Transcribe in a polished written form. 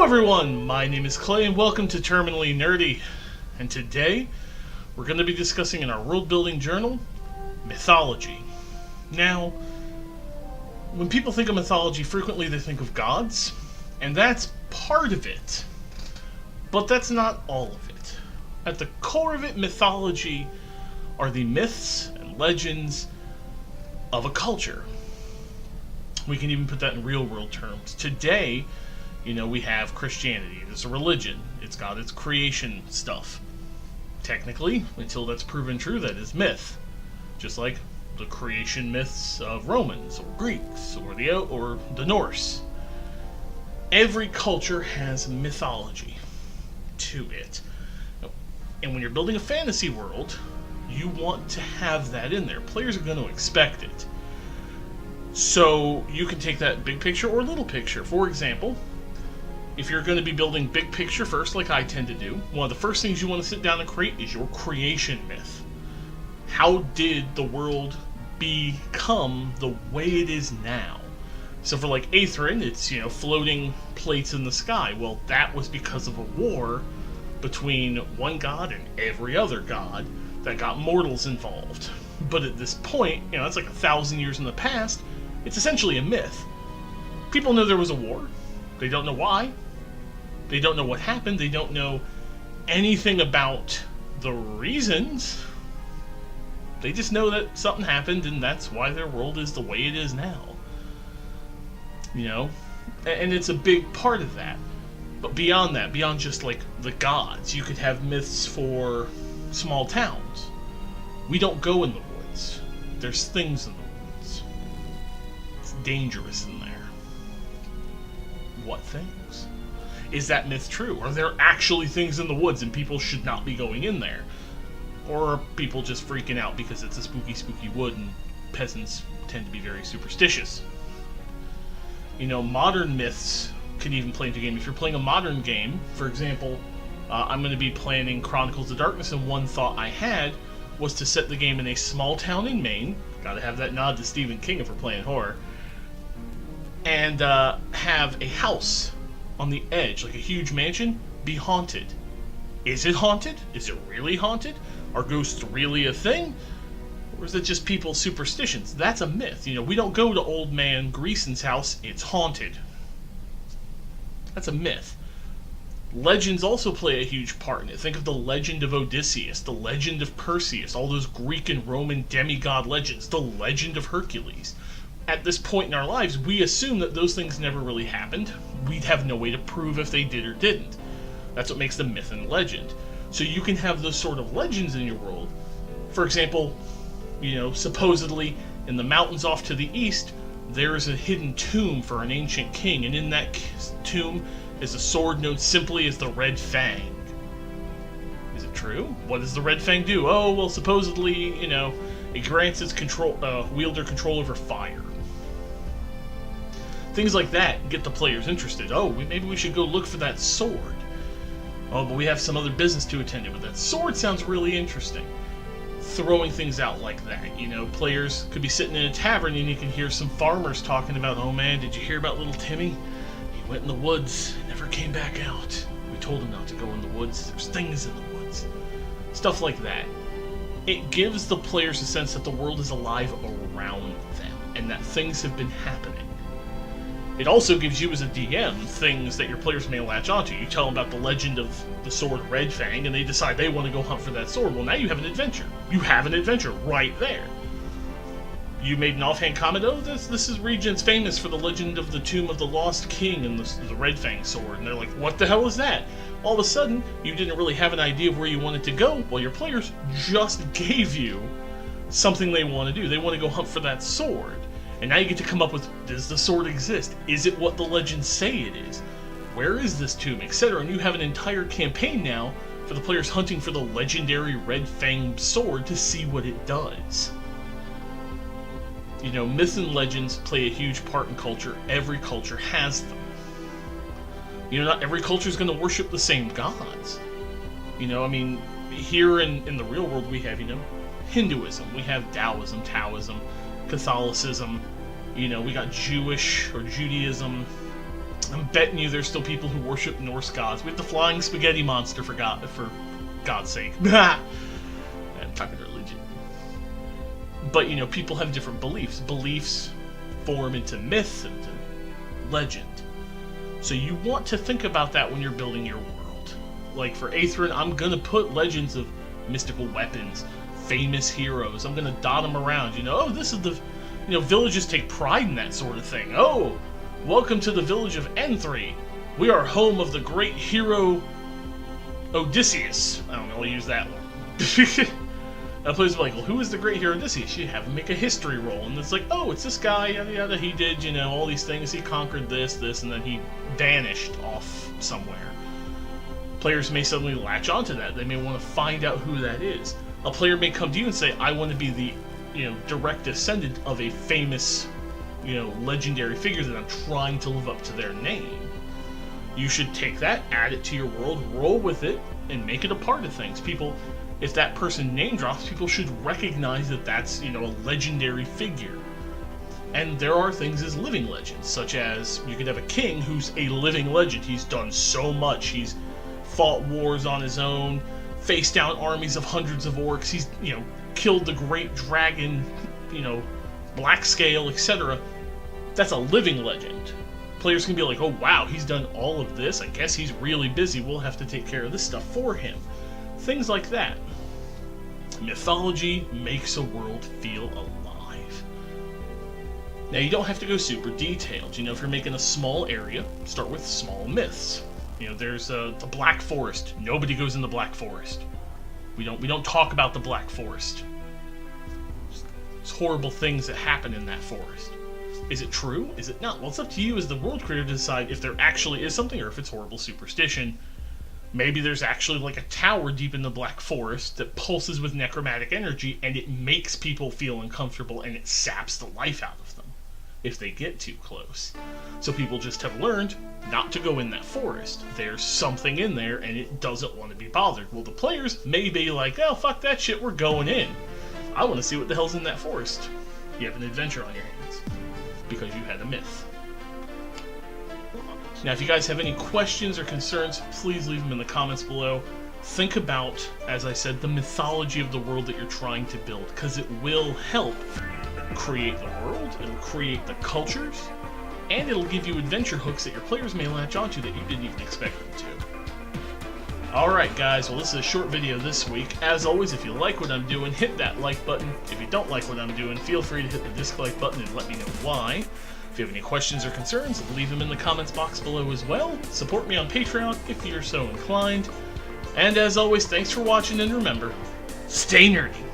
everyone, my name is Clay and welcome to Terminally Nerdy. And today, we're going to be discussing in our world-building journal, Mythology. Now, when people think of mythology, frequently they think of gods, and that's part of it. But that's not all of it. At the core of it, mythology are the myths and legends of a culture. We can even put that in real-world terms. Today, we have Christianity. It's a religion. It's got its creation stuff. Technically, until that's proven true, that is myth. Just like the creation myths of Romans, or Greeks, or the Norse. Every culture has mythology to it. And when you're building a fantasy world, you want to have that in there. Players are going to expect it. So you can take that big picture or little picture. For example, if you're going to be building big picture first, like I tend to do, one of the first things you want to sit down and create is your creation myth. How did the world become the way it is now? So for like Aetherin, it's, floating plates in the sky. Well, that was because of a war between one god and every other god that got mortals involved. But at this point, it's like 1,000 years in the past, it's essentially a myth. People know there was a war. They don't know why. They don't know what happened. They don't know anything about the reasons. They just know that something happened, and that's why their world is the way it is now. And it's a big part of that. But beyond that, beyond just like the gods, you could have myths for small towns. We don't go in the woods. There's things in the woods. It's dangerous in there. What things? Is that myth true? Are there actually things in the woods and people should not be going in there? Or are people just freaking out because it's a spooky, spooky wood and peasants tend to be very superstitious? Modern myths can even play into a game. If you're playing a modern game, for example, I'm going to be planning Chronicles of Darkness, and one thought I had was to set the game in a small town in Maine. Gotta have that nod to Stephen King if we're playing horror. And have a house on the edge, like a huge mansion, be haunted. Is it haunted? Is it really haunted? Are ghosts really a thing? Or is it just people's superstitions? That's a myth. We don't go to old man Greason's house, it's haunted. That's a myth. Legends also play a huge part in it. Think of the legend of Odysseus, the legend of Perseus, all those Greek and Roman demigod legends, the legend of Hercules. At this point in our lives, we assume that those things never really happened. We'd have no way to prove if they did or didn't. That's what makes them myth and legend. So you can have those sort of legends in your world. For example, supposedly in the mountains off to the east, there is a hidden tomb for an ancient king, and in that tomb is a sword known simply as the Red Fang. Is it true? What does the Red Fang do? Oh, well, supposedly, it grants its wielder control over fire. Things like that get the players interested. Oh, maybe we should go look for that sword. Oh, but we have some other business to attend to, but that sword sounds really interesting. Throwing things out like that, players could be sitting in a tavern and you can hear some farmers talking about, oh man, did you hear about little Timmy? He went in the woods, never came back out. We told him not to go in the woods, there's things in the woods. Stuff like that. It gives the players a sense that the world is alive around them, and that things have been happening. It also gives you as a DM things that your players may latch onto. You tell them about the legend of the sword Red Fang, and they decide they want to go hunt for that sword. Well, now you have an adventure. You have an adventure right there. You made an offhand comment, oh, this is region's famous for the legend of the Tomb of the Lost King and the Red Fang sword. And they're like, what the hell is that? All of a sudden, you didn't really have an idea of where you wanted to go. Well, your players just gave you something they want to do. They want to go hunt for that sword. And now you get to come up with, does the sword exist? Is it what the legends say it is? Where is this tomb? Etc. And you have an entire campaign now for the players hunting for the legendary Red Fang sword to see what it does. Myths and legends play a huge part in culture. Every culture has them. Not every culture is going to worship the same gods. Here in the real world we have, Hinduism, we have Taoism, Catholicism, we got Jewish or Judaism, I'm betting you there's still people who worship Norse gods. We have the flying spaghetti monster for God's sake. I'm talking religion. But, you know, people have different beliefs. Beliefs form into myth, into legend. So you want to think about that when you're building your world. Like for Aethrin, I'm going to put legends of mystical weapons, famous heroes. I'm going to dot them around. You know, oh, this is the... You know, villages take pride in that sort of thing. Oh, welcome to the village of N3. We are home of the great hero Odysseus. I don't know, I'll use that one. And players are like, well, who is the great hero Odysseus? You have him make a history roll, and it's like, oh, it's this guy, yada yada, he did, you know, all these things, he conquered this, and then he vanished off somewhere. Players may suddenly latch onto that. They may want to find out who that is. A player may come to you and say, I want to be the, you know, direct descendant of a famous, you know, legendary figure that I'm trying to live up to their name. You should take that, add it to your world, roll with it, and make it a part of things. People, if that person name drops, people should recognize that that's, you know, a legendary figure. And there are things as living legends, such as you could have a king who's a living legend. He's done so much. He's fought wars on his own, faced down armies of hundreds of orcs. He's, you know, killed the great dragon, you know, Blackscale, etc. That's a living legend. Players can be like, oh wow, he's done all of this. I guess he's really busy. We'll have to take care of this stuff for him. Things like that. Mythology makes a world feel alive. Now, you don't have to go super detailed. You know, if you're making a small area, start with small myths. You know, there's the Black Forest. Nobody goes in the Black Forest. We don't talk about the Black Forest. There's horrible things that happen in that forest. Is it true? Is it not? Well, it's up to you as the world creator to decide if there actually is something or if it's horrible superstition. Maybe there's actually like a tower deep in the Black Forest that pulses with necromantic energy and it makes people feel uncomfortable and it saps the life out of them if they get too close. So people just have learned not to go in that forest. There's something in there and it doesn't want to be bothered. Well, the players may be like, oh, fuck that shit, we're going in. I want to see what the hell's in that forest. You have an adventure on your hands because you had a myth. Now, if you guys have any questions or concerns, please leave them in the comments below. Think about, as I said, the mythology of the world that you're trying to build, because it will help create the world, it'll create the cultures, and it'll give you adventure hooks that your players may latch onto that you didn't even expect them to. Alright guys, well this is a short video this week. As always, if you like what I'm doing, hit that like button. If you don't like what I'm doing, feel free to hit the dislike button and let me know why. If you have any questions or concerns, leave them in the comments box below as well. Support me on Patreon if you're so inclined. And as always, thanks for watching, and remember, stay nerdy!